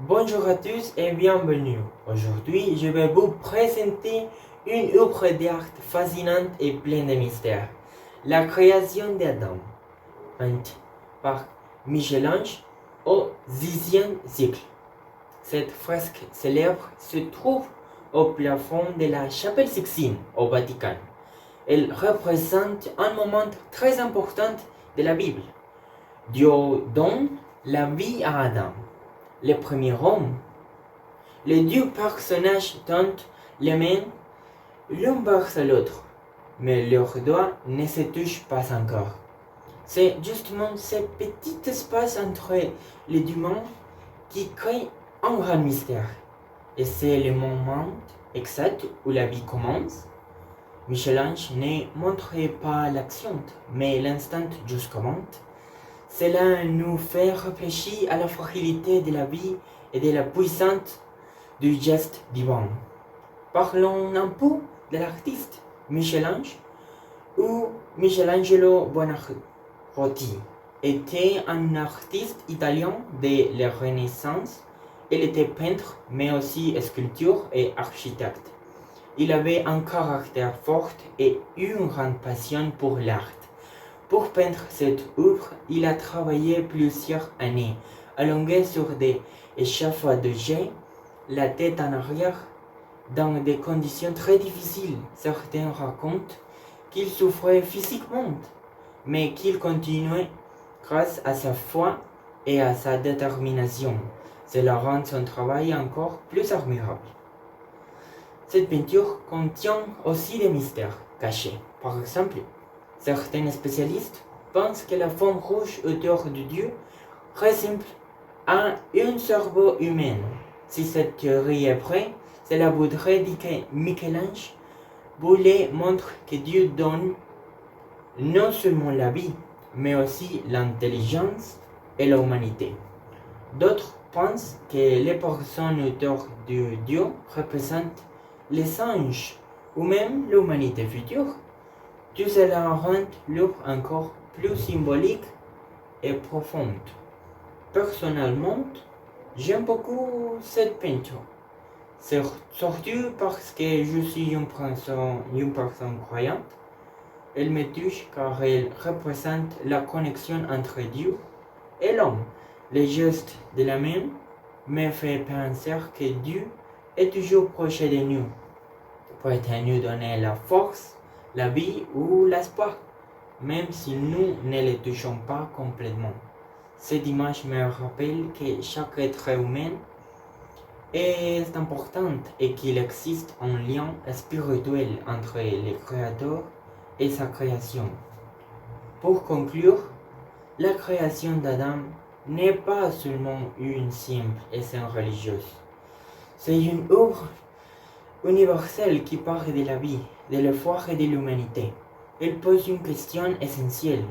Bonjour à tous et bienvenue. Aujourd'hui, je vais vous présenter une œuvre d'art fascinante et pleine de mystères. La création d'Adam, peinte par Michel-Ange au Xe siècle. Cette fresque célèbre se trouve au plafond de la chapelle Sixtine au Vatican. Elle représente un moment très important de la Bible. Dieu donne la vie à Adam, le premier homme. Les deux personnages tendent les mains l'un vers l'autre, mais leurs doigts ne se touchent pas encore. C'est justement ce petit espace entre les deux mains qui crée un grand mystère. Et c'est le moment exact où la vie commence. Michel-Ange ne montrait pas l'action, mais l'instant jusqu'avant. Cela nous fait réfléchir à la fragilité de la vie et de la puissance du geste divin. Parlons un peu de l'artiste Michel-Ange ou Michelangelo Buonarroti. Était un artiste italien de la Renaissance. Il était peintre, mais aussi sculpteur et architecte. Il avait un caractère fort et une grande passion pour l'art. Pour peindre cette œuvre, il a travaillé plusieurs années, allongé sur des échafaudages, la tête en arrière, dans des conditions très difficiles. Certains racontent qu'il souffrait physiquement, mais qu'il continuait grâce à sa foi et à sa détermination. Cela rend son travail encore plus admirable. Cette peinture contient aussi des mystères cachés. Par exemple, certains spécialistes pensent que la forme rouge autour de Dieu ressemble à un cerveau humain. Si cette théorie est vraie, cela voudrait dire que Michel-Ange voulait montrer que Dieu donne non seulement la vie, mais aussi l'intelligence et l'humanité. D'autres pensent que les personnes autour de Dieu représentent les anges ou même l'humanité future. Tout cela rend l'œuvre encore plus symbolique et profonde. Personnellement, j'aime beaucoup cette peinture, surtout parce que je suis une personne croyante. Elle me touche car elle représente la connexion entre Dieu et l'homme. Le geste de la main me fait penser que Dieu est toujours proche de nous, pour nous donner la force, la vie ou l'espoir, même si nous ne le touchons pas complètement. Cette image me rappelle que chaque être humain est important et qu'il existe un lien spirituel entre le Créateur et sa création. Pour conclure, la création d'Adam n'est pas seulement une simple scène religieuse. C'est une œuvre universelle qui parle de la vie, de la foi et de l'humanité. Elle pose une question essentielle.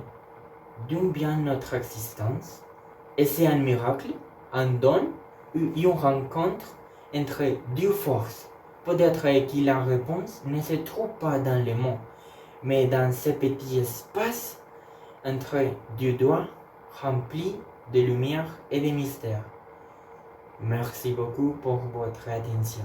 D'où vient notre existence? Est-ce un miracle, un don ou une rencontre entre deux forces? Peut-être que la réponse ne se trouve pas dans les mots, mais dans ce petit espace entre deux doigts remplis de lumière et de mystère. Merci beaucoup pour votre attention.